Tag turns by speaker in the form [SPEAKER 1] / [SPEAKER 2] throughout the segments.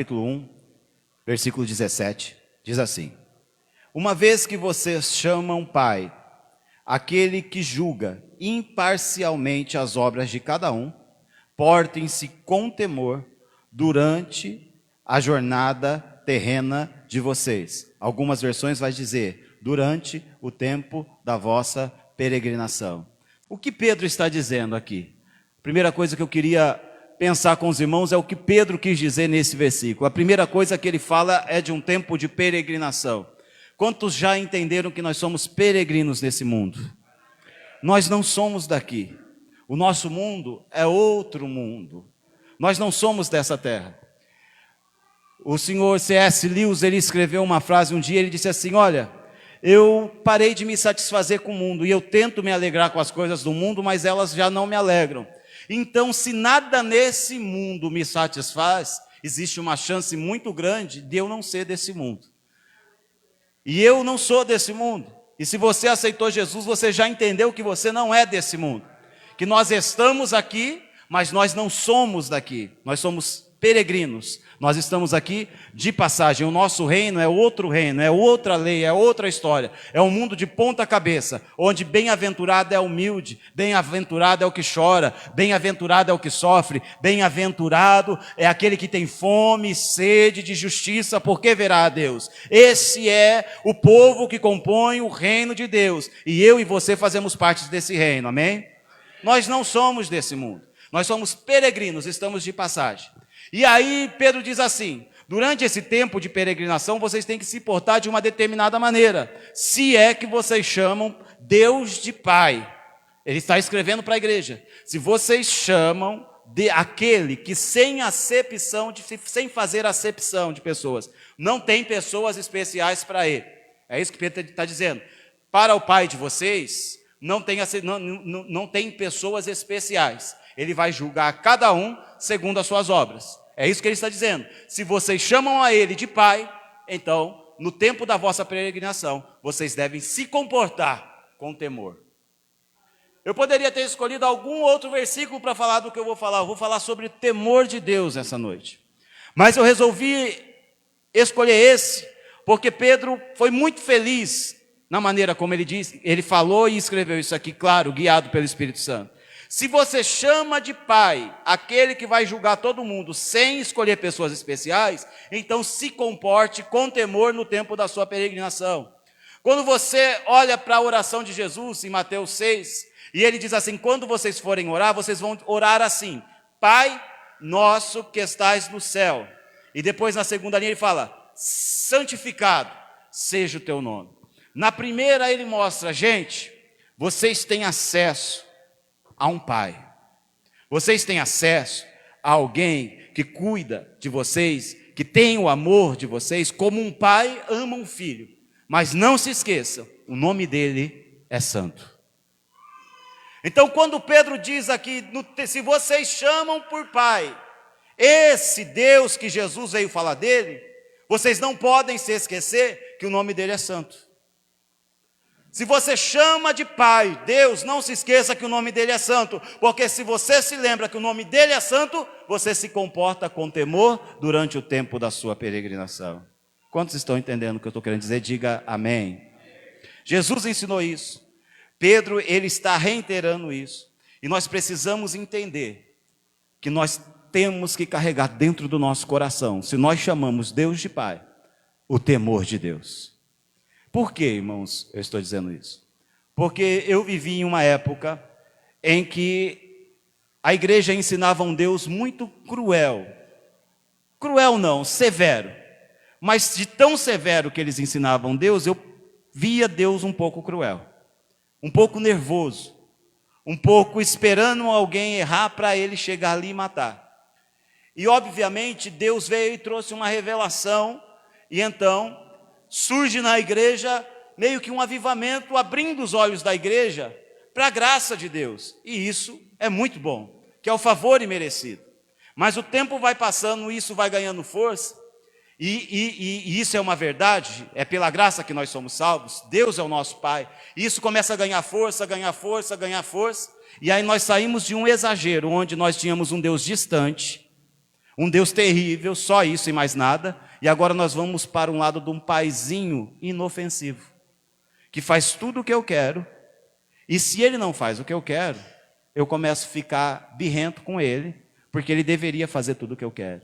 [SPEAKER 1] capítulo 1, versículo 17, diz assim: uma vez que vocês chamam Pai aquele que julga imparcialmente as obras de cada um, portem-se com temor durante a jornada terrena de vocês. Algumas versões vai dizer, durante o tempo da vossa peregrinação. O que Pedro está dizendo aqui? A primeira coisa que eu queria pensar com os irmãos é o que Pedro quis dizer nesse versículo. A primeira coisa que ele fala é de um tempo de peregrinação. Quantos já entenderam que nós somos peregrinos nesse mundo? Nós não somos daqui. O nosso mundo é outro mundo. Nós não somos dessa terra. O senhor C.S. Lewis, ele escreveu uma frase um dia, ele disse assim: olha, eu parei de me satisfazer com o mundo e eu tento me alegrar com as coisas do mundo, mas elas já não me alegram. Então, se nada nesse mundo me satisfaz, existe uma chance muito grande de eu não ser desse mundo. E eu não sou desse mundo. E se você aceitou Jesus, você já entendeu que você não é desse mundo. Que nós estamos aqui, mas nós não somos daqui. Nós somos peregrinos. Nós estamos aqui de passagem. O nosso reino é outro reino, é outra lei, é outra história. É um mundo de ponta cabeça, onde bem-aventurado é o humilde, bem-aventurado é o que chora, bem-aventurado é o que sofre, bem-aventurado é aquele que tem fome e sede de justiça, porque verá a Deus. Esse é o povo que compõe o reino de Deus. E eu e você fazemos parte desse reino, amém? Nós não somos desse mundo. Nós somos peregrinos, estamos de passagem. E aí Pedro diz assim: durante esse tempo de peregrinação, vocês têm que se portar de uma determinada maneira, se é que vocês chamam Deus de Pai. Ele está escrevendo para a igreja: se vocês chamam de aquele que sem fazer acepção de pessoas, não tem pessoas especiais para ele. É isso que Pedro está dizendo. Para o Pai de vocês, não tem pessoas especiais. Ele vai julgar cada um segundo as suas obras. É isso que ele está dizendo. Se vocês chamam a ele de Pai, então, no tempo da vossa peregrinação, vocês devem se comportar com temor. Eu poderia ter escolhido algum outro versículo para falar do que eu vou falar. Eu vou falar sobre temor de Deus essa noite. Mas eu resolvi escolher esse, porque Pedro foi muito feliz na maneira como ele disse, ele falou e escreveu isso aqui, claro, guiado pelo Espírito Santo. Se você chama de Pai aquele que vai julgar todo mundo sem escolher pessoas especiais, então se comporte com temor no tempo da sua peregrinação. Quando você olha para a oração de Jesus em Mateus 6, e ele diz assim: quando vocês forem orar, vocês vão orar assim: Pai nosso que estais no céu. E depois na segunda linha ele fala: santificado seja o teu nome. Na primeira ele mostra: gente, vocês têm acesso a um Pai. Vocês têm acesso a alguém que cuida de vocês, que tem o amor de vocês, como um pai ama um filho. Mas não se esqueçam, o nome dele é santo. Então quando Pedro diz aqui, se vocês chamam por Pai, esse Deus que Jesus veio falar dele, vocês não podem se esquecer que o nome dele é santo. Se você chama de Pai, Deus, não se esqueça que o nome dele é santo, porque se você se lembra que o nome dele é santo, você se comporta com temor durante o tempo da sua peregrinação. Quantos estão entendendo o que eu estou querendo dizer? Diga amém. Jesus ensinou isso. Pedro, ele está reiterando isso. E nós precisamos entender que nós temos que carregar dentro do nosso coração, se nós chamamos Deus de Pai, o temor de Deus. Por que, irmãos, eu estou dizendo isso? Porque eu vivi em uma época em que a igreja ensinava um Deus muito cruel. Cruel não, severo. Mas de tão severo que eles ensinavam Deus, eu via Deus um pouco cruel. Um pouco nervoso. Um pouco esperando alguém errar para ele chegar ali e matar. E obviamente Deus veio e trouxe uma revelação. E então surge na igreja meio que um avivamento, abrindo os olhos da igreja para a graça de Deus. E isso é muito bom, que é o favor imerecido. Mas o tempo vai passando, isso vai ganhando força, e isso é uma verdade, é pela graça que nós somos salvos, Deus é o nosso Pai. E isso começa a ganhar força, ganhar força, ganhar força, e aí nós saímos de um exagero, onde nós tínhamos um Deus distante, Um Deus terrível, só isso e mais nada. E agora nós vamos para um lado de um paizinho inofensivo, que faz tudo o que eu quero. E se ele não faz o que eu quero, eu começo a ficar birrento com ele, porque ele deveria fazer tudo o que eu quero.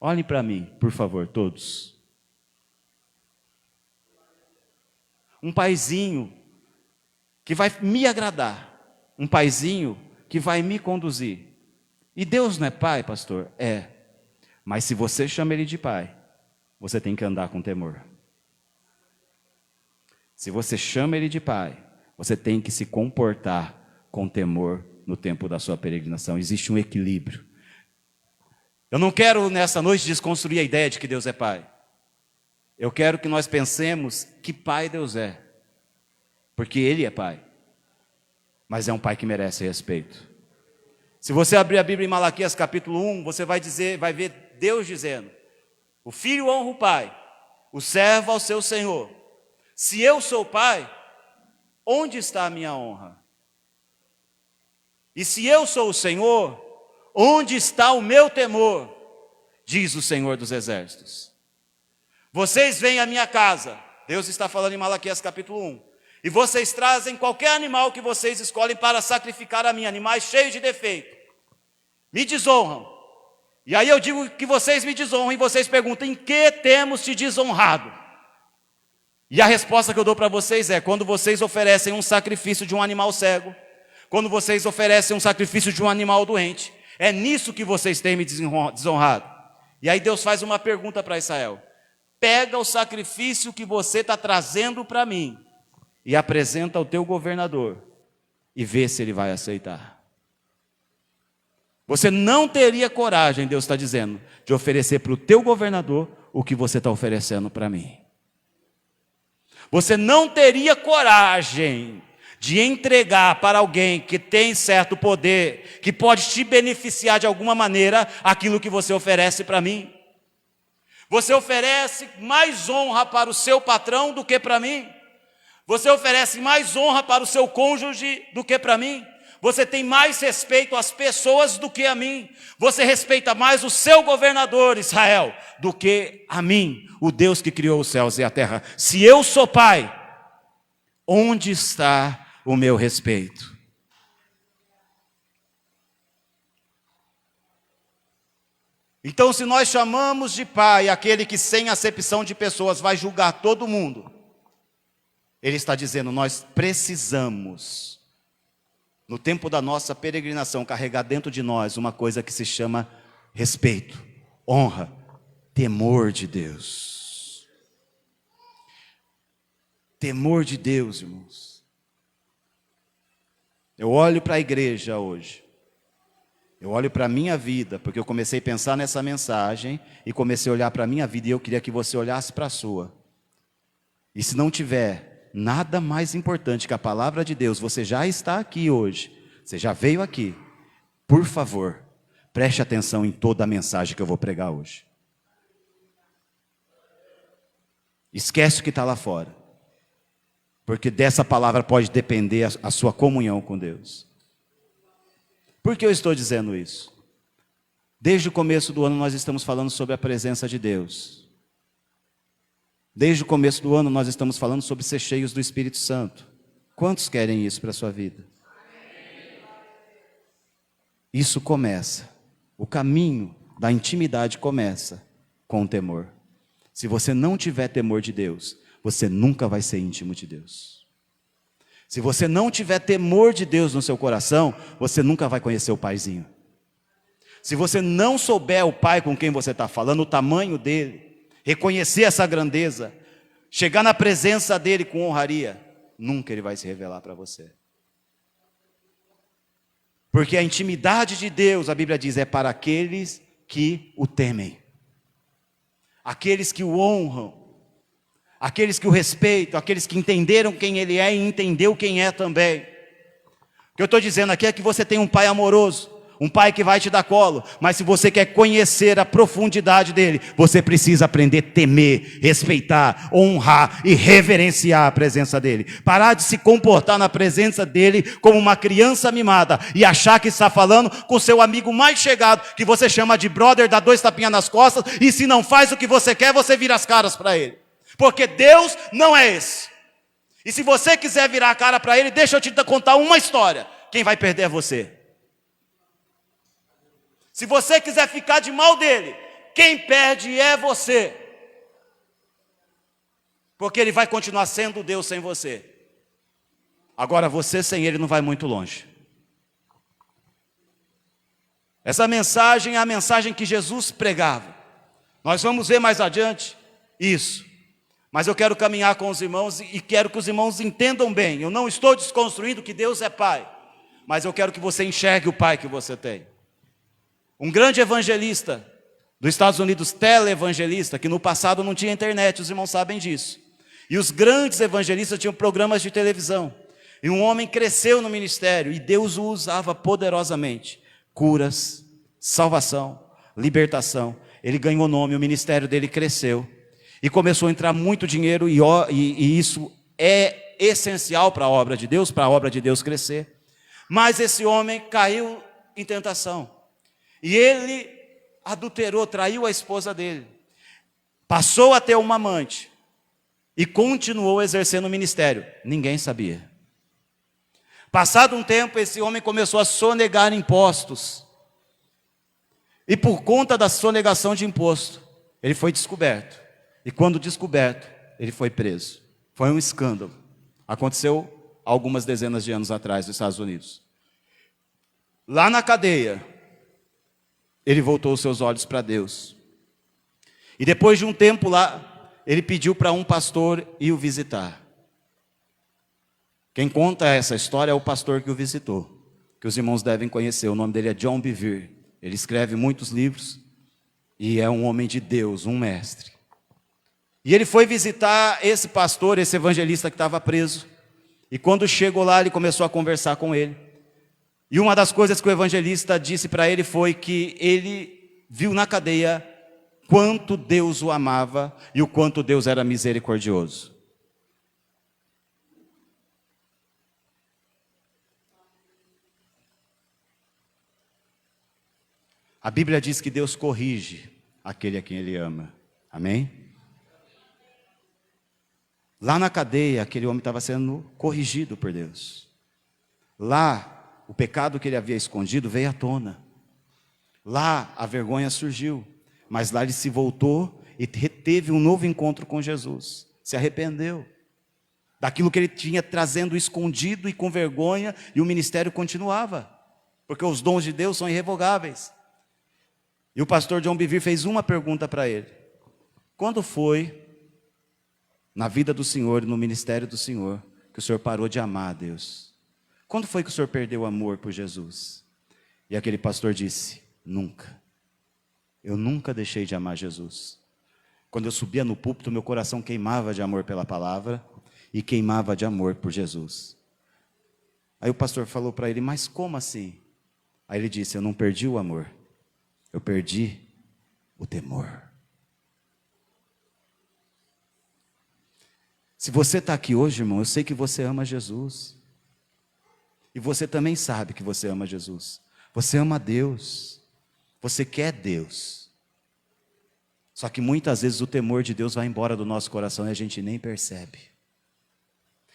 [SPEAKER 1] Olhem para mim, por favor, todos. Um paizinho que vai me agradar, um paizinho que vai me conduzir. E Deus não é pai, pastor? É. Mas se você chama ele de pai, você tem que andar com temor. Se você chama ele de pai, você tem que se comportar com temor no tempo da sua peregrinação. Existe um equilíbrio. Eu não quero nessa noite desconstruir a ideia de que Deus é pai. Eu quero que nós pensemos que pai Deus é. Porque ele é pai. Mas é um pai que merece respeito. Se você abrir a Bíblia em Malaquias capítulo 1, você vai ver Deus dizendo: o filho honra o pai, o servo ao seu senhor. Se eu sou pai, onde está a minha honra? E se eu sou o Senhor, onde está o meu temor? Diz o Senhor dos Exércitos. Vocês vêm à minha casa, Deus está falando em Malaquias capítulo 1, e vocês trazem qualquer animal que vocês escolhem para sacrificar a mim, animais cheios de defeito. Me desonram. E aí eu digo que vocês me desonram, e vocês perguntam: em que temos te desonrado? E a resposta que eu dou para vocês é: quando vocês oferecem um sacrifício de um animal cego, quando vocês oferecem um sacrifício de um animal doente, é nisso que vocês têm me desonrado. E aí Deus faz uma pergunta para Israel: pega o sacrifício que você está trazendo para mim e apresenta ao teu governador e vê se ele vai aceitar. Você não teria coragem, Deus está dizendo, de oferecer para o teu governador o que você está oferecendo para mim. Você não teria coragem de entregar para alguém que tem certo poder, que pode te beneficiar de alguma maneira, aquilo que você oferece para mim. Você oferece mais honra para o seu patrão do que para mim. Você oferece mais honra para o seu cônjuge do que para mim. Você tem mais respeito às pessoas do que a mim. Você respeita mais o seu governador, Israel, do que a mim, o Deus que criou os céus e a terra. Se eu sou pai, onde está o meu respeito? Então, se nós chamamos de pai aquele que sem acepção de pessoas vai julgar todo mundo, ele está dizendo: nós precisamos, no tempo da nossa peregrinação, carregar dentro de nós uma coisa que se chama respeito, honra, temor de Deus. Temor de Deus, irmãos. Eu olho para a igreja hoje, eu olho para a minha vida, porque eu comecei a pensar nessa mensagem e comecei a olhar para a minha vida, e eu queria que você olhasse para a sua. E se não tiver nada mais importante que a palavra de Deus, você já está aqui hoje, você já veio aqui, por favor, preste atenção em toda a mensagem que eu vou pregar hoje. Esquece o que está lá fora, porque dessa palavra pode depender a sua comunhão com Deus. Por que eu estou dizendo isso? Desde o começo do ano nós estamos falando sobre a presença de Deus. Desde o começo do ano nós estamos falando sobre ser cheios do Espírito Santo. Quantos querem isso para a sua vida? Isso começa, o caminho da intimidade começa com o temor. Se você não tiver temor de Deus, você nunca vai ser íntimo de Deus. Se você não tiver temor de Deus no seu coração, você nunca vai conhecer o paizinho. Se você não souber o pai com quem você está falando, o tamanho dele, reconhecer essa grandeza, chegar na presença dele com honraria, nunca ele vai se revelar para você. Porque a intimidade de Deus, a Bíblia diz, é para aqueles que o temem, aqueles que o honram, aqueles que o respeitam, aqueles que entenderam quem ele é e entendeu quem é também. O que eu estou dizendo aqui é que você tem um pai amoroso, um pai que vai te dar colo, mas se você quer conhecer a profundidade dele, você precisa aprender a temer, respeitar, honrar e reverenciar a presença dele. Parar de se comportar na presença dele como uma criança mimada e achar que está falando com seu amigo mais chegado, que você chama de brother, dá 2 tapinhas nas costas, e se não faz o que você quer, você vira as caras para ele. Porque Deus não é esse. E se você quiser virar a cara para ele, deixa eu te contar uma história. Quem vai perder é você. Se você quiser ficar de mal dele, quem perde é você. Porque ele vai continuar sendo Deus sem você. Agora você sem ele não vai muito longe. Essa mensagem é a mensagem que Jesus pregava. Nós vamos ver mais adiante isso. Mas eu quero caminhar com os irmãos e quero que os irmãos entendam bem. Eu não estou desconstruindo que Deus é Pai, mas eu quero que você enxergue o Pai que você tem. Um grande evangelista dos Estados Unidos, televangelista, que no passado não tinha internet, os irmãos sabem disso. E os grandes evangelistas tinham programas de televisão. E um homem cresceu no ministério e Deus o usava poderosamente. Curas, salvação, libertação. Ele ganhou nome, o ministério dele cresceu. E começou a entrar muito dinheiro e isso é essencial para a obra de Deus, para a obra de Deus crescer. Mas esse homem caiu em tentação. E ele adulterou, traiu a esposa dele. Passou a ter uma amante. E continuou exercendo o ministério. Ninguém sabia. Passado um tempo, esse homem começou a sonegar impostos. E por conta da sonegação de imposto, ele foi descoberto. E quando descoberto, ele foi preso. Foi um escândalo. Aconteceu algumas dezenas de anos atrás nos Estados Unidos. Lá na cadeia, ele voltou os seus olhos para Deus. E depois de um tempo lá, ele pediu para um pastor ir o visitar. Quem conta essa história é o pastor que o visitou, que os irmãos devem conhecer. O nome dele é John Bevere. Ele escreve muitos livros e é um homem de Deus, um mestre. E ele foi visitar esse pastor, esse evangelista que estava preso. E quando chegou lá, ele começou a conversar com ele. E uma das coisas que o evangelista disse para ele foi que ele viu na cadeia quanto Deus o amava e o quanto Deus era misericordioso. A Bíblia diz que Deus corrige aquele a quem Ele ama. Amém? Lá na cadeia, aquele homem estava sendo corrigido por Deus. Lá, o pecado que ele havia escondido veio à tona. Lá, a vergonha surgiu. Mas lá ele se voltou e teve um novo encontro com Jesus. Se arrependeu daquilo que ele tinha trazendo escondido e com vergonha, e o ministério continuava. Porque os dons de Deus são irrevogáveis. E o pastor John Bevere fez uma pergunta para ele. Quando foi, na vida do Senhor e no ministério do Senhor, que o Senhor parou de amar a Deus? Quando foi que o Senhor perdeu o amor por Jesus? E aquele pastor disse, nunca. Eu nunca deixei de amar Jesus. Quando eu subia no púlpito, meu coração queimava de amor pela palavra e queimava de amor por Jesus. Aí o pastor falou para ele, mas como assim? Aí ele disse, eu não perdi o amor. Eu perdi o temor. Se você está aqui hoje, irmão, eu sei que você ama Jesus. E você também sabe que você ama Jesus. Você ama Deus. Você quer Deus. Só que muitas vezes o temor de Deus vai embora do nosso coração e a gente nem percebe.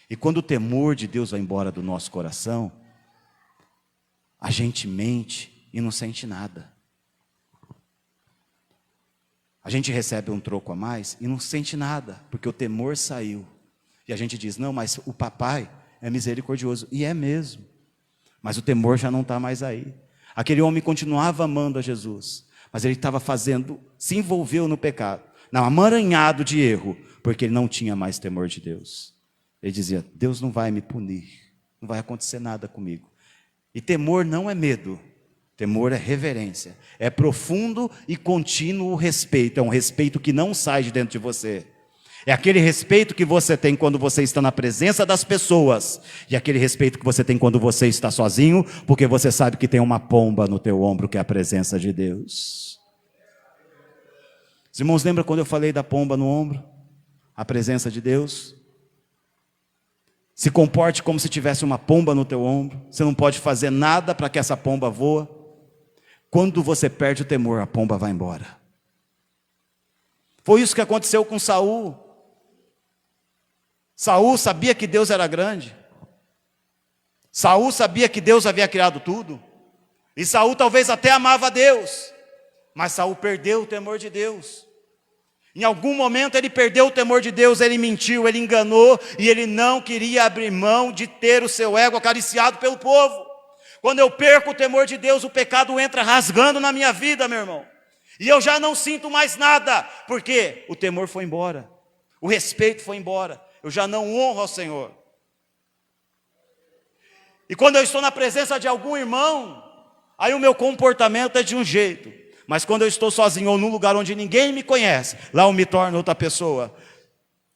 [SPEAKER 1] E quando o temor de Deus vai embora do nosso coração, a gente mente e não sente nada. A gente recebe um troco a mais e não sente nada, porque o temor saiu. E a gente diz, não, mas o papai é misericordioso. E é mesmo. Mas o temor já não está mais aí. Aquele homem continuava amando a Jesus, mas ele estava se envolveu no pecado, não, amaranhado de erro, porque ele não tinha mais temor de Deus. Ele dizia, Deus não vai me punir, não vai acontecer nada comigo. E temor não é medo. Temor é reverência, é profundo e contínuo respeito, é um respeito que não sai de dentro de você. É aquele respeito que você tem quando você está na presença das pessoas, e aquele respeito que você tem quando você está sozinho, porque você sabe que tem uma pomba no teu ombro, que é a presença de Deus. Os irmãos, lembram quando eu falei da pomba no ombro? A presença de Deus. Se comporte como se tivesse uma pomba no teu ombro. Você não pode fazer nada para que essa pomba voa. Quando você perde o temor, a pomba vai embora. Foi isso que aconteceu com Saul. Saul sabia que Deus era grande. Saul sabia que Deus havia criado tudo. E Saul talvez até amava Deus. Mas Saul perdeu o temor de Deus. Em algum momento ele perdeu o temor de Deus, ele mentiu, ele enganou, e ele não queria abrir mão de ter o seu ego acariciado pelo povo. Quando eu perco o temor de Deus, o pecado entra rasgando na minha vida, meu irmão. E eu já não sinto mais nada, porque o temor foi embora, o respeito foi embora, eu já não honro ao Senhor. E quando eu estou na presença de algum irmão, aí o meu comportamento é de um jeito. Mas quando eu estou sozinho ou num lugar onde ninguém me conhece, lá eu me torno outra pessoa.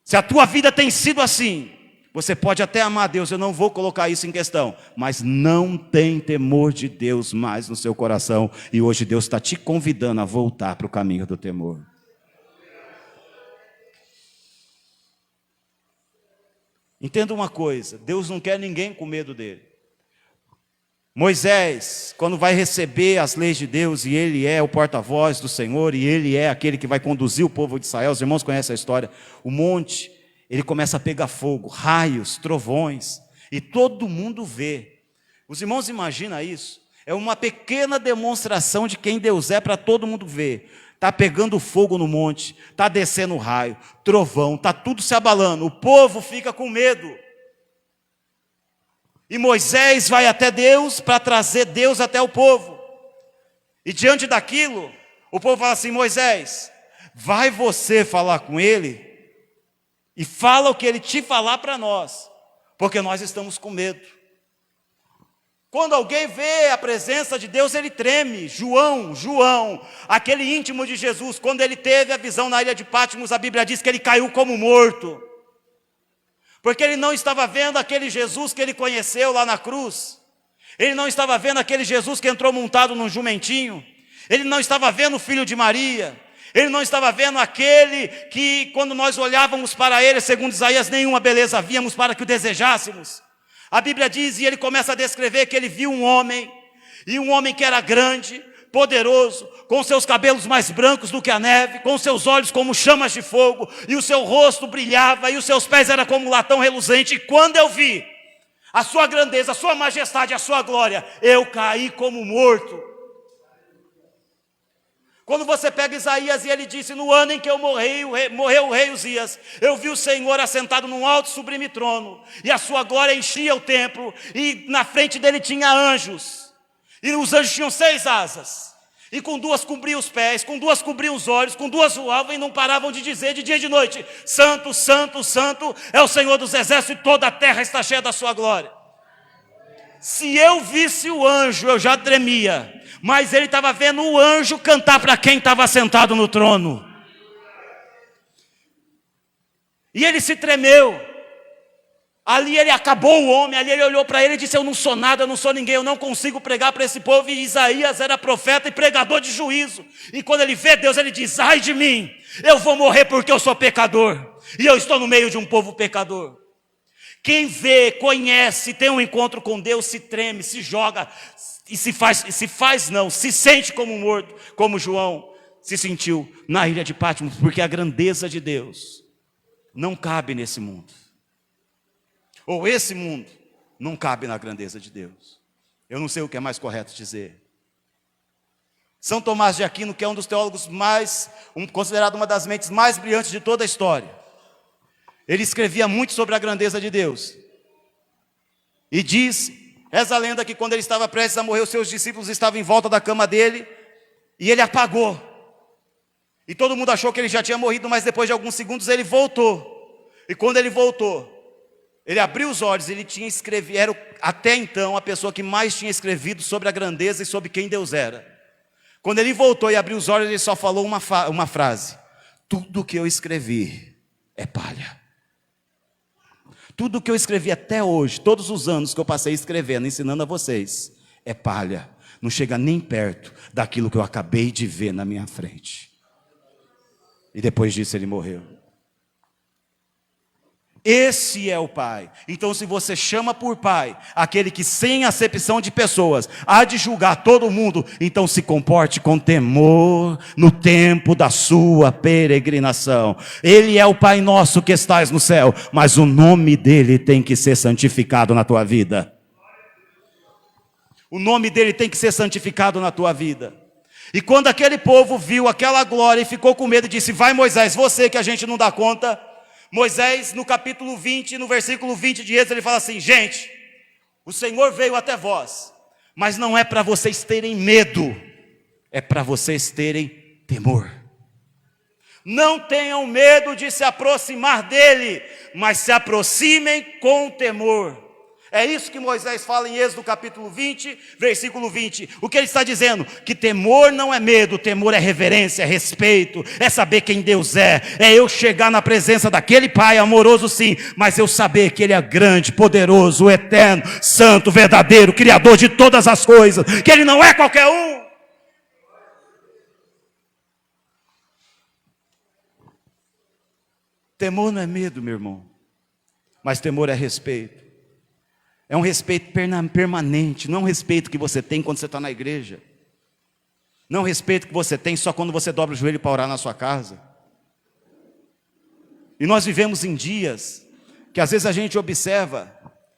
[SPEAKER 1] Se a tua vida tem sido assim, você pode até amar Deus, eu não vou colocar isso em questão, mas não tem temor de Deus mais no seu coração. E hoje Deus está te convidando a voltar para o caminho do temor. Entenda uma coisa, Deus não quer ninguém com medo dele. Moisés, quando vai receber as leis de Deus, e ele é o porta-voz do Senhor, e ele é aquele que vai conduzir o povo de Israel, os irmãos conhecem a história, o monte, ele começa a pegar fogo, raios, trovões, e todo mundo vê. Os irmãos imaginam isso? É uma pequena demonstração de quem Deus é para todo mundo ver. Está pegando fogo no monte, está descendo raio, trovão, está tudo se abalando, o povo fica com medo. E Moisés vai até Deus para trazer Deus até o povo. E diante daquilo, o povo fala assim: Moisés, vai você falar com ele e fala o que ele te falar para nós, porque nós estamos com medo. Quando alguém vê a presença de Deus, ele treme. João, aquele íntimo de Jesus, quando ele teve a visão na ilha de Patmos, a Bíblia diz que ele caiu como morto. Porque ele não estava vendo aquele Jesus que ele conheceu lá na cruz. Ele não estava vendo aquele Jesus que entrou montado num jumentinho. Ele não estava vendo o filho de Maria. Ele não estava vendo aquele que, quando nós olhávamos para ele, segundo Isaías, nenhuma beleza víamos para que o desejássemos. A Bíblia diz, e ele começa a descrever que ele viu um homem, e um homem que era grande, poderoso, com seus cabelos mais brancos do que a neve, com seus olhos como chamas de fogo, e o seu rosto brilhava, e os seus pés eram como latão reluzente. E quando eu vi a sua grandeza, a sua majestade, a sua glória, eu caí como morto. Quando você pega Isaías e ele disse, no ano em que eu morreu o rei Uzias, eu vi o Senhor assentado num alto sublime trono, e a sua glória enchia o templo, e na frente dele tinha anjos, e os anjos tinham 6 asas, e com 2 cobriam os pés, com 2 cobriam os olhos, com 2 voavam e não paravam de dizer de dia e de noite: Santo, Santo, Santo é o Senhor dos exércitos, e toda a terra está cheia da sua glória. Se eu visse o anjo, eu já tremia, mas ele estava vendo o anjo cantar para quem estava sentado no trono. E ele se tremeu. Ali ele acabou o homem, ali ele olhou para ele e disse: eu não sou nada, eu não sou ninguém, eu não consigo pregar para esse povo. E Isaías era profeta e pregador de juízo. E quando ele vê Deus, ele diz: ai de mim, eu vou morrer porque eu sou pecador. E eu estou no meio de um povo pecador. Quem vê, conhece, tem um encontro com Deus, se treme, se joga, e se sente como morto, como João se sentiu na ilha de Patmos, porque a grandeza de Deus não cabe nesse mundo. Ou esse mundo não cabe na grandeza de Deus. Eu não sei o que é mais correto dizer. São Tomás de Aquino, que é um dos teólogos considerado uma das mentes mais brilhantes de toda a história, ele escrevia muito sobre a grandeza de Deus. E diz, reza a lenda, que quando ele estava prestes a morrer, os seus discípulos estavam em volta da cama dele, e ele apagou. E todo mundo achou que ele já tinha morrido, mas depois de alguns segundos ele voltou. E quando ele voltou, ele abriu os olhos, ele tinha escrevido, era até então a pessoa que mais tinha escrevido sobre a grandeza e sobre quem Deus era. Quando ele voltou e abriu os olhos, ele só falou uma frase: tudo que eu escrevi é palha. Tudo que eu escrevi até hoje, todos os anos que eu passei escrevendo, ensinando a vocês, é palha. Não chega nem perto daquilo que eu acabei de ver na minha frente. E depois disso ele morreu. Esse é o Pai. Então, se você chama por Pai aquele que, sem acepção de pessoas, há de julgar todo mundo, então se comporte com temor no tempo da sua peregrinação. Ele é o Pai nosso que estás no céu, mas o nome dele tem que ser santificado na tua vida. O nome dele tem que ser santificado na tua vida. E quando aquele povo viu aquela glória e ficou com medo, disse: vai, Moisés, você que a gente não dá conta. Moisés, no capítulo 20, no versículo 20 de Êxodo, ele fala assim: gente, o Senhor veio até vós, mas não é para vocês terem medo, é para vocês terem temor. Não tenham medo de se aproximar dele, mas se aproximem com temor. É isso que Moisés fala em Êxodo capítulo 20, versículo 20. O que ele está dizendo? Que temor não é medo, temor é reverência, é respeito, é saber quem Deus é eu chegar na presença daquele Pai amoroso sim, mas eu saber que ele é grande, poderoso, eterno, santo, verdadeiro, criador de todas as coisas, que ele não é qualquer um. Temor não é medo, meu irmão, mas temor é respeito. É um respeito permanente, não é um respeito que você tem quando você está na igreja. Não é um respeito que você tem só quando você dobra o joelho para orar na sua casa. E nós vivemos em dias que às vezes a gente observa,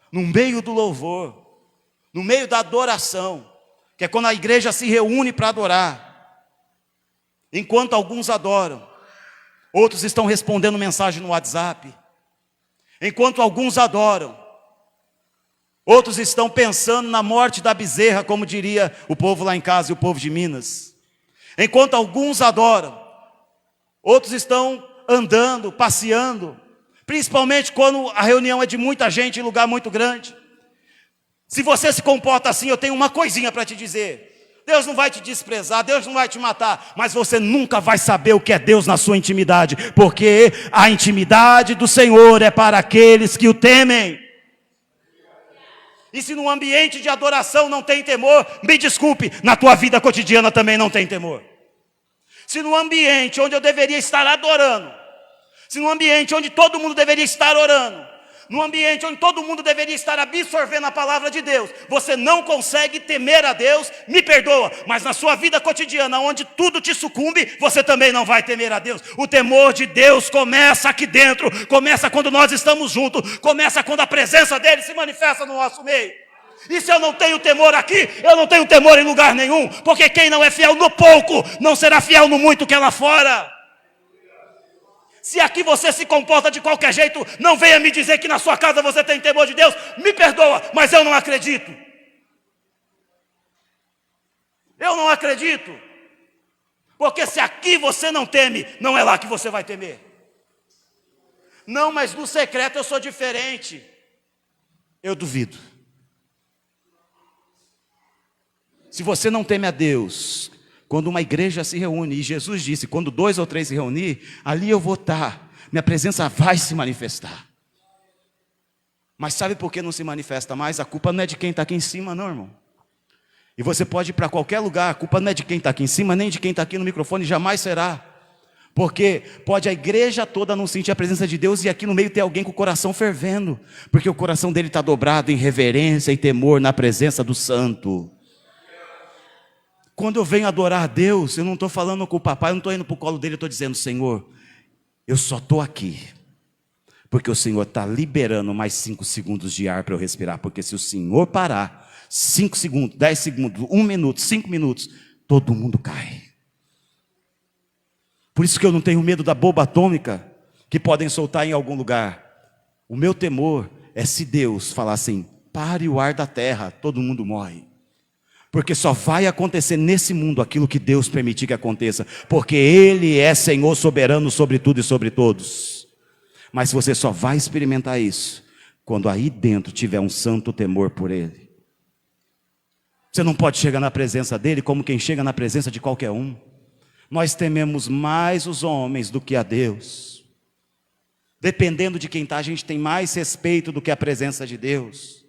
[SPEAKER 1] no meio do louvor, no meio da adoração, que é quando a igreja se reúne para adorar. Enquanto alguns adoram, outros estão respondendo mensagem no WhatsApp. Enquanto alguns adoram, outros estão pensando na morte da bezerra, como diria o povo lá em casa e o povo de Minas. Enquanto alguns adoram, outros estão andando, passeando, principalmente quando a reunião é de muita gente em lugar muito grande. Se você se comporta assim, eu tenho uma coisinha para te dizer: Deus não vai te desprezar, Deus não vai te matar, mas você nunca vai saber o que é Deus na sua intimidade, porque a intimidade do Senhor é para aqueles que o temem. E se no ambiente de adoração não tem temor, me desculpe, na tua vida cotidiana também não tem temor. Se no ambiente onde eu deveria estar adorando, se no ambiente onde todo mundo deveria estar orando, no ambiente onde todo mundo deveria estar absorvendo a palavra de Deus, você não consegue temer a Deus, me perdoa, mas na sua vida cotidiana, onde tudo te sucumbe, você também não vai temer a Deus. O temor de Deus começa aqui dentro, começa quando nós estamos juntos, começa quando a presença dele se manifesta no nosso meio. E se eu não tenho temor aqui, eu não tenho temor em lugar nenhum, porque quem não é fiel no pouco, não será fiel no muito que é lá fora. Se aqui você se comporta de qualquer jeito, não venha me dizer que na sua casa você tem temor de Deus. Me perdoa, mas eu não acredito. Eu não acredito. Porque se aqui você não teme, não é lá que você vai temer. Não, mas no secreto eu sou diferente. Eu duvido. Se você não teme a Deus, quando uma igreja se reúne, e Jesus disse, quando 2 ou 3 se reunir, ali eu vou estar, minha presença vai se manifestar. Mas sabe por que não se manifesta mais? A culpa não é de quem está aqui em cima, não, irmão. E você pode ir para qualquer lugar, a culpa não é de quem está aqui em cima, nem de quem está aqui no microfone, jamais será. Porque pode a igreja toda não sentir a presença de Deus e aqui no meio ter alguém com o coração fervendo, porque o coração dele está dobrado em reverência e temor na presença do Santo. Quando eu venho adorar a Deus, eu não estou falando com o papai, eu não estou indo para o colo dele, eu estou dizendo: Senhor, eu só estou aqui, porque o Senhor está liberando mais 5 segundos de ar para eu respirar, porque se o Senhor parar, 5 segundos, 10 segundos, 1 minuto, 5 minutos, todo mundo cai. Por isso que eu não tenho medo da bomba atômica, que podem soltar em algum lugar. O meu temor é se Deus falar assim, pare o ar da terra, todo mundo morre. Porque só vai acontecer nesse mundo aquilo que Deus permitir que aconteça. Porque Ele é Senhor soberano sobre tudo e sobre todos. Mas você só vai experimentar isso quando aí dentro tiver um santo temor por Ele. Você não pode chegar na presença dEle como quem chega na presença de qualquer um. Nós tememos mais os homens do que a Deus. Dependendo de quem está, a gente tem mais respeito do que a presença de Deus.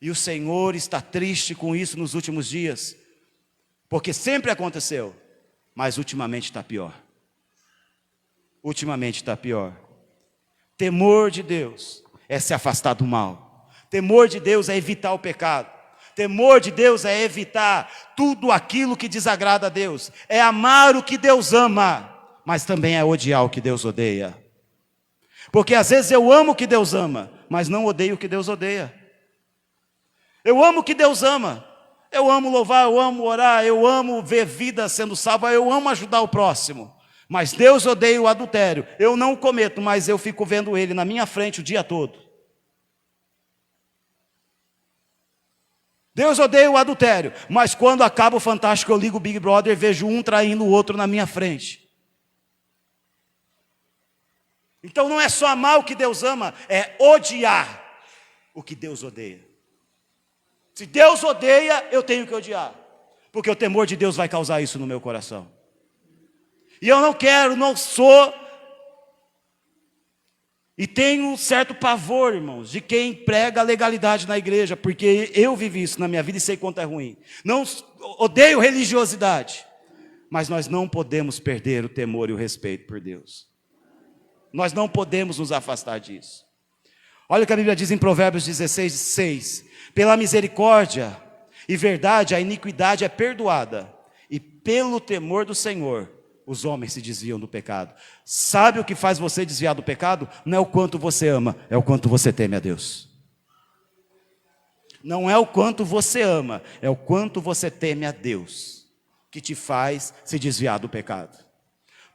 [SPEAKER 1] E o Senhor está triste com isso nos últimos dias, porque sempre aconteceu, mas ultimamente está pior. Ultimamente está pior. Temor de Deus é se afastar do mal. Temor de Deus é evitar o pecado. Temor de Deus é evitar tudo aquilo que desagrada a Deus. É amar o que Deus ama, mas também é odiar o que Deus odeia. Porque às vezes eu amo o que Deus ama, mas não odeio o que Deus odeia. Eu amo o que Deus ama. Eu amo louvar, eu amo orar, eu amo ver vida sendo salva, eu amo ajudar o próximo. Mas Deus odeia o adultério. Eu não o cometo, mas eu fico vendo ele na minha frente o dia todo. Deus odeia o adultério, mas quando acaba o Fantástico, eu ligo o Big Brother e vejo um traindo o outro na minha frente. Então não é só amar o que Deus ama, é odiar o que Deus odeia. Se Deus odeia, eu tenho que odiar, porque o temor de Deus vai causar isso no meu coração. E eu não quero, não sou, e tenho um certo pavor, irmãos, de quem prega a legalidade na igreja, porque eu vivi isso na minha vida e sei quanto é ruim. Não odeio religiosidade, mas nós não podemos perder o temor e o respeito por Deus. Nós não podemos nos afastar disso. Olha o que a Bíblia diz em Provérbios 16:6. Pela misericórdia e verdade a iniquidade é perdoada, e pelo temor do Senhor os homens se desviam do pecado. Sabe o que faz você desviar do pecado? Não é o quanto você ama, é o quanto você teme a Deus. Não é o quanto você ama, é o quanto você teme a Deus, que te faz se desviar do pecado.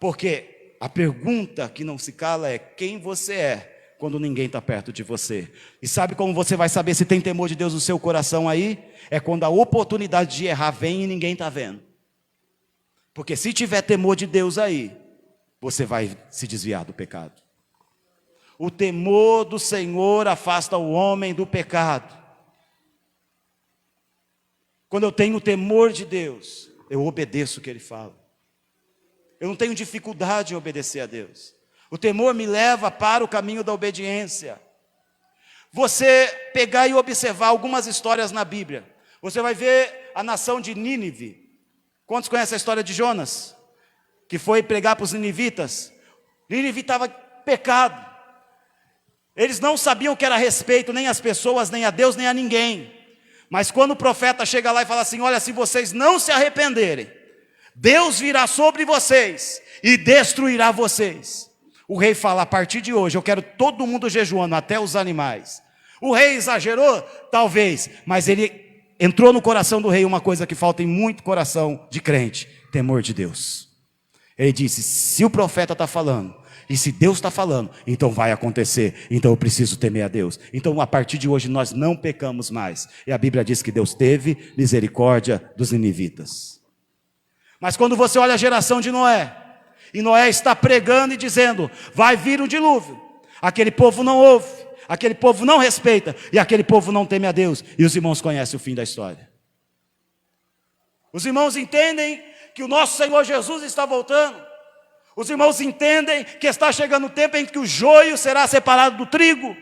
[SPEAKER 1] Porque a pergunta que não se cala é quem você é quando ninguém está perto de você. E sabe como você vai saber se tem temor de Deus no seu coração aí? É quando a oportunidade de errar vem e ninguém está vendo. Porque se tiver temor de Deus aí, você vai se desviar do pecado. O temor do Senhor afasta o homem do pecado. Quando eu tenho o temor de Deus, eu obedeço o que Ele fala. Eu não tenho dificuldade em obedecer a Deus. O temor me leva para o caminho da obediência. Você pegar e observar algumas histórias na Bíblia, você vai ver a nação de Nínive. Quantos conhecem a história de Jonas? Que foi pregar para os ninivitas. Nínive estava pecado. Eles não sabiam o que era respeito, nem às pessoas, nem a Deus, nem a ninguém. Mas quando o profeta chega lá e fala assim, olha, se vocês não se arrependerem, Deus virá sobre vocês e destruirá vocês. O rei fala, a partir de hoje, eu quero todo mundo jejuando, até os animais. O rei exagerou? Talvez, mas ele entrou no coração do rei uma coisa que falta em muito coração de crente, temor de Deus. Ele disse, se o profeta está falando, e se Deus está falando, então vai acontecer, então eu preciso temer a Deus. Então a partir de hoje nós não pecamos mais. E a Bíblia diz que Deus teve misericórdia dos ninivitas. Mas quando você olha a geração de Noé, e Noé está pregando e dizendo, vai vir um dilúvio, aquele povo não ouve, aquele povo não respeita, e aquele povo não teme a Deus, e os irmãos conhecem o fim da história. Os irmãos entendem que o nosso Senhor Jesus está voltando, os irmãos entendem que está chegando o tempo em que o joio será separado do trigo,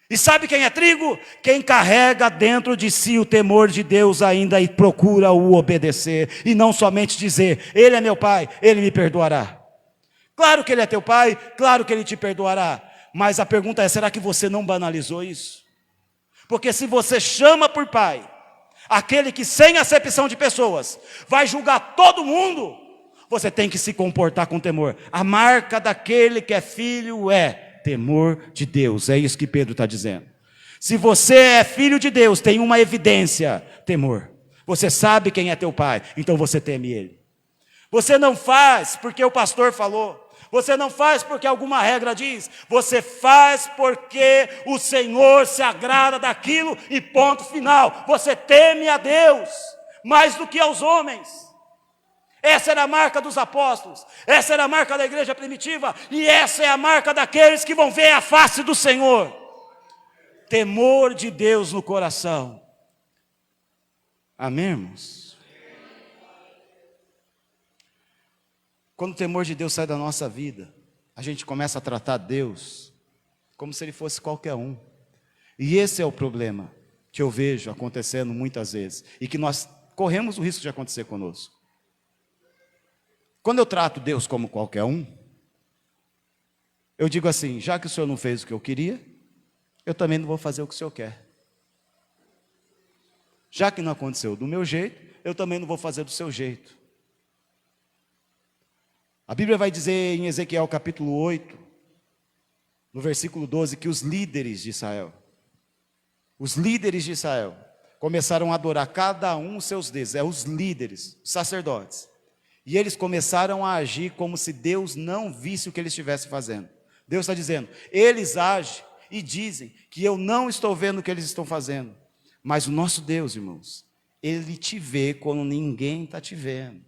[SPEAKER 1] e sabe quem é trigo? Quem carrega dentro de si o temor de Deus ainda e procura o obedecer, e não somente dizer, Ele é meu Pai, Ele me perdoará. Claro que Ele é teu Pai, claro que Ele te perdoará, mas a pergunta é, será que você não banalizou isso? Porque se você chama por Pai, aquele que sem acepção de pessoas, vai julgar todo mundo, você tem que se comportar com temor. A marca daquele que é filho é temor de Deus, é isso que Pedro está dizendo. Se você é filho de Deus, tem uma evidência, temor. Você sabe quem é teu pai, então você teme ele. Você não faz porque o pastor falou, você não faz porque alguma regra diz, você faz porque o Senhor se agrada daquilo e ponto final. Você teme a Deus mais do que aos homens. Essa era a marca dos apóstolos, essa era a marca da igreja primitiva, e essa é a marca daqueles que vão ver a face do Senhor. Temor de Deus no coração. Amém, irmãos? Quando o temor de Deus sai da nossa vida, a gente começa a tratar Deus como se Ele fosse qualquer um. E esse é o problema que eu vejo acontecendo muitas vezes, e que nós corremos o risco de acontecer conosco. Quando eu trato Deus como qualquer um, eu digo assim: já que o Senhor não fez o que eu queria, eu também não vou fazer o que o Senhor quer. Já que não aconteceu do meu jeito, eu também não vou fazer do seu jeito. A Bíblia vai dizer em Ezequiel capítulo 8, no versículo 12, que os líderes de Israel, começaram a adorar cada um os seus deuses, os líderes, os sacerdotes. E eles começaram a agir como se Deus não visse o que eles estivessem fazendo. Deus está dizendo: eles agem e dizem que eu não estou vendo o que eles estão fazendo. Mas o nosso Deus, irmãos, Ele te vê quando ninguém está te vendo.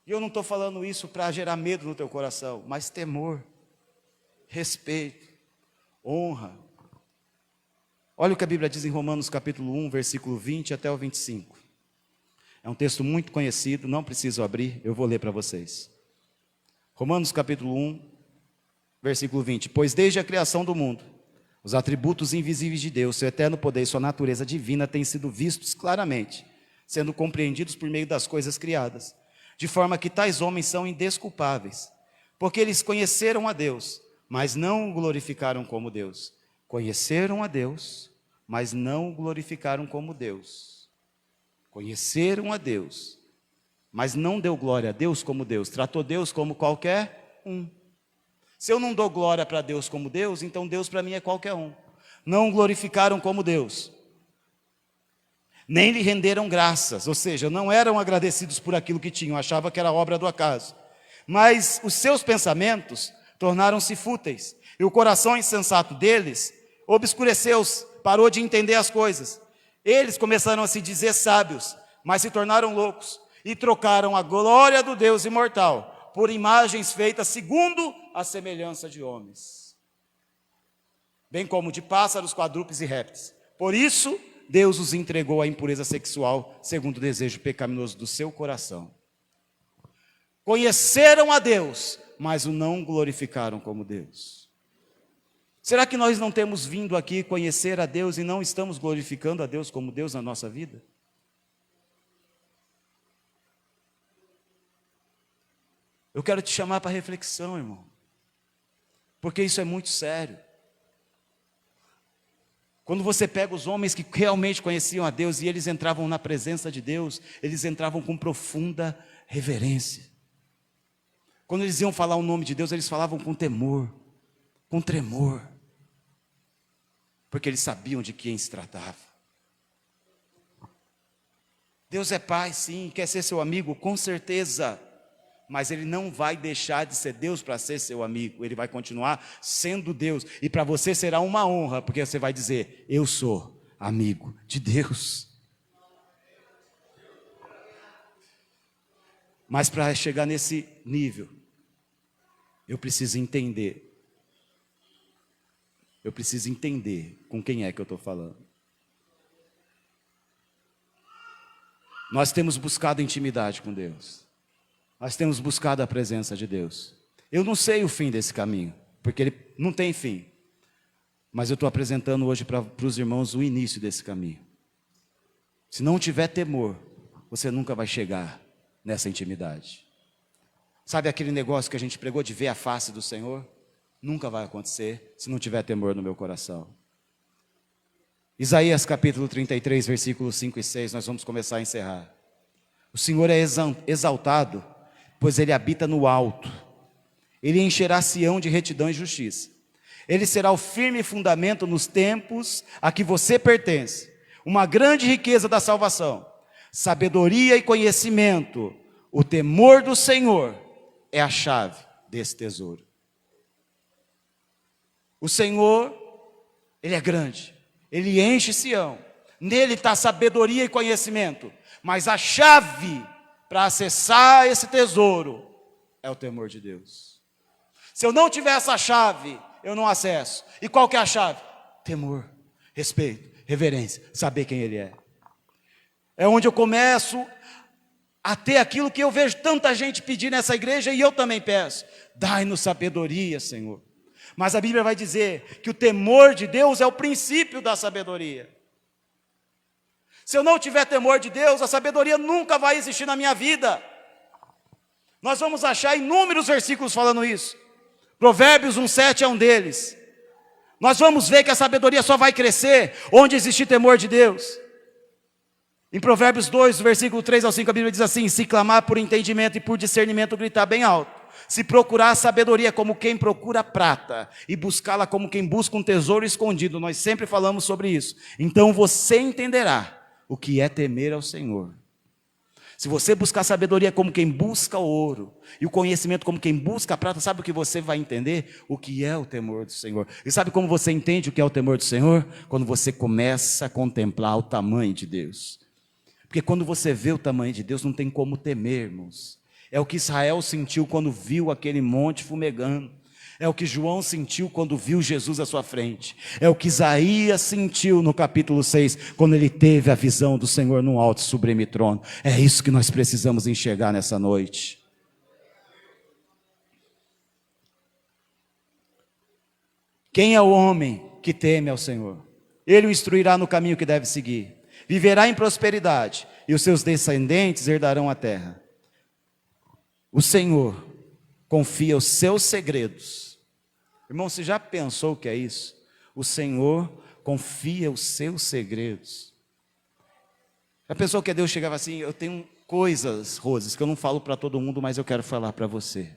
[SPEAKER 1] E eu não estou falando isso para gerar medo no teu coração, mas temor, respeito, honra. Olha o que a Bíblia diz em Romanos capítulo 1, versículo 20 até o 25. É um texto muito conhecido, não preciso abrir, eu vou ler para vocês. Romanos capítulo 1, versículo 20. Pois desde a criação do mundo, os atributos invisíveis de Deus, seu eterno poder e sua natureza divina têm sido vistos claramente, sendo compreendidos por meio das coisas criadas, de forma que tais homens são indesculpáveis, porque eles conheceram a Deus, mas não o glorificaram como Deus. Conheceram a Deus, mas não o glorificaram como Deus. Conheceram a Deus, mas não deu glória a Deus como Deus, tratou Deus como qualquer um. Se eu não dou glória para Deus como Deus, então Deus para mim é qualquer um. Não o glorificaram como Deus, nem lhe renderam graças, ou seja, não eram agradecidos por aquilo que tinham, achavam que era obra do acaso. Mas os seus pensamentos tornaram-se fúteis, e o coração insensato deles obscureceu-se, parou de entender as coisas. Eles começaram a se dizer sábios, mas se tornaram loucos, e trocaram a glória do Deus imortal por imagens feitas segundo a semelhança de homens, bem como de pássaros, quadrúpedes e répteis. Por isso, Deus os entregou à impureza sexual, segundo o desejo pecaminoso do seu coração. Conheceram a Deus, mas o não glorificaram como Deus. Será que nós não temos vindo aqui conhecer a Deus e não estamos glorificando a Deus como Deus na nossa vida? Eu quero te chamar para reflexão, irmão, porque isso é muito sério. Quando você pega os homens que realmente conheciam a Deus e eles entravam na presença de Deus, eles entravam com profunda reverência. Quando eles iam falar o nome de Deus, eles falavam com temor, com tremor, porque eles sabiam de quem se tratava. Deus é Pai, sim, quer ser seu amigo, com certeza, mas Ele não vai deixar de ser Deus para ser seu amigo. Ele vai continuar sendo Deus, e para você será uma honra, porque você vai dizer: eu sou amigo de Deus. Mas para chegar nesse nível, eu preciso entender com quem é que eu estou falando. Nós temos buscado intimidade com Deus. Nós temos buscado a presença de Deus. Eu não sei o fim desse caminho, porque ele não tem fim. Mas eu estou apresentando hoje para os irmãos o início desse caminho. Se não tiver temor, você nunca vai chegar nessa intimidade. Sabe aquele negócio que a gente pregou de ver a face do Senhor? Nunca vai acontecer se não tiver temor no meu coração. Isaías capítulo 33, versículos 5 e 6, nós vamos começar a encerrar. O Senhor é exaltado, pois Ele habita no alto. Ele encherá Sião de retidão e justiça. Ele será o firme fundamento nos tempos a que você pertence. Uma grande riqueza da salvação, sabedoria e conhecimento. O temor do Senhor é a chave desse tesouro. O Senhor, Ele é grande. Ele enche Sião. Nele está sabedoria e conhecimento. Mas a chave para acessar esse tesouro é o temor de Deus. Se eu não tiver essa chave, eu não acesso. E qual que é a chave? Temor, respeito, reverência, saber quem Ele é. É onde eu começo a ter aquilo que eu vejo tanta gente pedir nessa igreja e eu também peço. Dai-nos sabedoria, Senhor. Mas a Bíblia vai dizer que o temor de Deus é o princípio da sabedoria. Se eu não tiver temor de Deus, a sabedoria nunca vai existir na minha vida. Nós vamos achar inúmeros versículos falando isso. Provérbios 1:7 é um deles. Nós vamos ver que a sabedoria só vai crescer onde existir temor de Deus. Em Provérbios 2, versículo 3 ao 5, a Bíblia diz assim: se clamar por entendimento e por discernimento, gritar bem alto. Se procurar a sabedoria como quem procura prata, e buscá-la como quem busca um tesouro escondido. Nós sempre falamos sobre isso. Então você entenderá o que é temer ao Senhor. Se você buscar sabedoria como quem busca o ouro, e o conhecimento como quem busca a prata, sabe o que você vai entender? O que é o temor do Senhor. E sabe como você entende o que é o temor do Senhor? Quando você começa a contemplar o tamanho de Deus. Porque quando você vê o tamanho de Deus, não tem como temermos. É o que Israel sentiu quando viu aquele monte fumegando. É o que João sentiu quando viu Jesus à sua frente. É o que Isaías sentiu no capítulo 6, quando ele teve a visão do Senhor no alto e sublime trono. É isso que nós precisamos enxergar nessa noite. Quem é o homem que teme ao Senhor? Ele o instruirá no caminho que deve seguir. Viverá em prosperidade, e os seus descendentes herdarão a terra. O Senhor confia os seus segredos. Irmão, você já pensou o que é isso? O Senhor confia os seus segredos. Já pensou que Deus chegava assim: eu tenho coisas, Roses, que eu não falo para todo mundo, mas eu quero falar para você.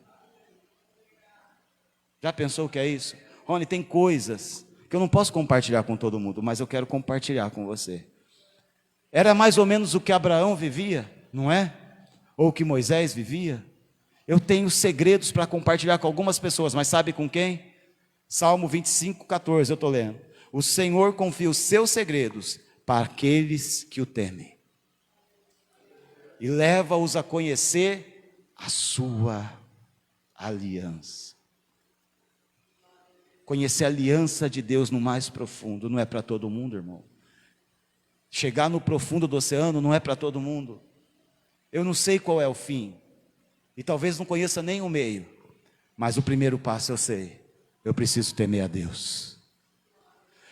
[SPEAKER 1] Já pensou o que é isso? Rony, tem coisas que eu não posso compartilhar com todo mundo, mas eu quero compartilhar com você. Era mais ou menos o que Abraão vivia, não é? Ou o que Moisés vivia. Eu tenho segredos para compartilhar com algumas pessoas, mas sabe com quem? Salmo 25:14, eu estou lendo. O Senhor confia os seus segredos para aqueles que o temem, e leva-os a conhecer a sua aliança. Conhecer a aliança de Deus no mais profundo, não é para todo mundo, irmão. Chegar no profundo do oceano não é para todo mundo. Eu não sei qual é o fim, e talvez não conheça nem o meio, mas o primeiro passo eu sei. Eu preciso temer a Deus.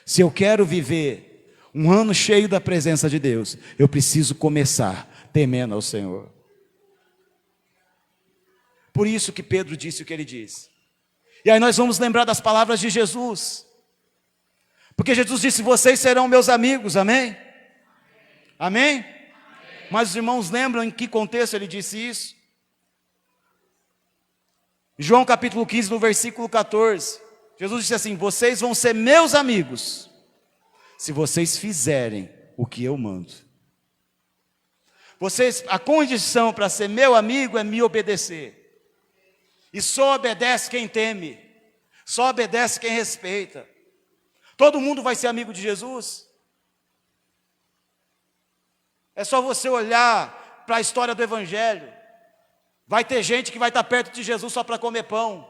[SPEAKER 1] Se eu quero viver um ano cheio da presença de Deus, eu preciso começar temendo ao Senhor. Por isso que Pedro disse o que ele disse. E aí nós vamos lembrar das palavras de Jesus. Porque Jesus disse: vocês serão meus amigos, amém? Amém? Mas os irmãos lembram em que contexto ele disse isso? João capítulo 15, no versículo 14, Jesus disse assim: vocês vão ser meus amigos, se vocês fizerem o que eu mando. A condição para ser meu amigo é me obedecer. E só obedece quem teme, só obedece quem respeita. Todo mundo vai ser amigo de Jesus? É só você olhar para a história do Evangelho. Vai ter gente que vai estar perto de Jesus só para comer pão.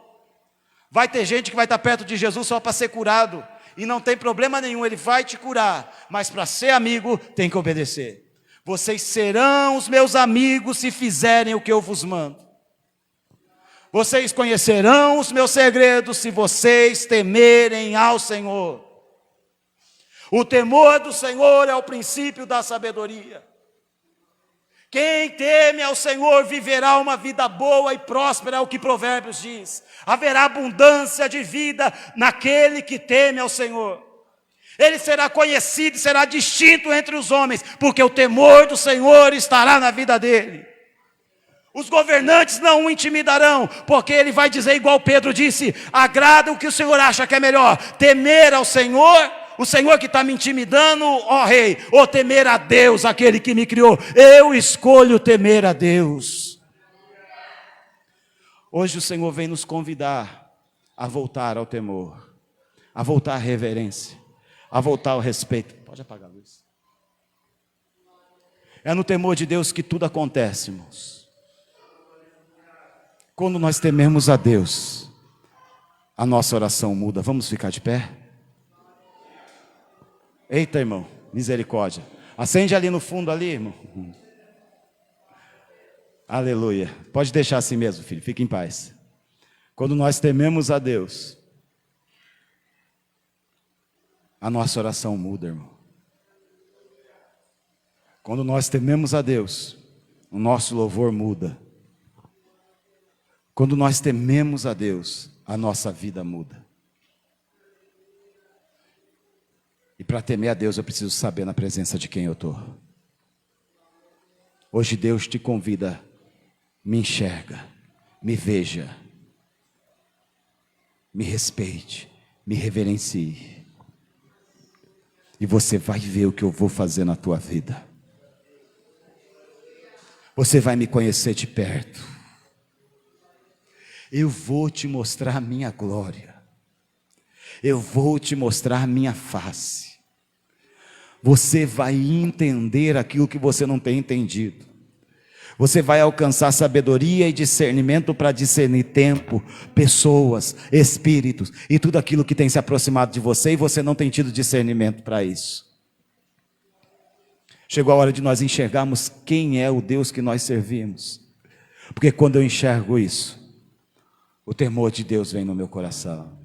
[SPEAKER 1] Vai ter gente que vai estar perto de Jesus só para ser curado. E não tem problema nenhum, Ele vai te curar. Mas para ser amigo, tem que obedecer. Vocês serão os meus amigos se fizerem o que eu vos mando. Vocês conhecerão os meus segredos se vocês temerem ao Senhor. O temor do Senhor é o princípio da sabedoria. Quem teme ao Senhor viverá uma vida boa e próspera, é o que Provérbios diz. Haverá abundância de vida naquele que teme ao Senhor. Ele será conhecido e será distinto entre os homens, porque o temor do Senhor estará na vida dele. Os governantes não o intimidarão, porque ele vai dizer igual Pedro disse: agrada o que o Senhor acha que é melhor, temer ao Senhor. O Senhor que está me intimidando, ó rei, ou temer a Deus, aquele que me criou. Eu escolho temer a Deus. Hoje o Senhor vem nos convidar a voltar ao temor, a voltar à reverência, a voltar ao respeito. Pode apagar a luz. É no temor de Deus que tudo acontece, irmãos. Quando nós tememos a Deus, a nossa oração muda. Vamos ficar de pé? Eita, irmão, misericórdia. Acende ali no fundo ali, irmão. Aleluia. Pode deixar assim mesmo, filho, fique em paz. Quando nós tememos a Deus, a nossa oração muda, irmão. Quando nós tememos a Deus, o nosso louvor muda. Quando nós tememos a Deus, a nossa vida muda. E para temer a Deus, eu preciso saber na presença de quem eu estou. Hoje Deus te convida, me enxerga, me veja, me respeite, me reverencie. E você vai ver o que eu vou fazer na tua vida. Você vai me conhecer de perto. Eu vou te mostrar a minha glória. Eu vou te mostrar a minha face. Você vai entender aquilo que você não tem entendido. Você vai alcançar sabedoria e discernimento para discernir tempo, pessoas, espíritos e tudo aquilo que tem se aproximado de você e você não tem tido discernimento para isso. Chegou a hora de nós enxergarmos quem é o Deus que nós servimos. Porque quando eu enxergo isso, o temor de Deus vem no meu coração.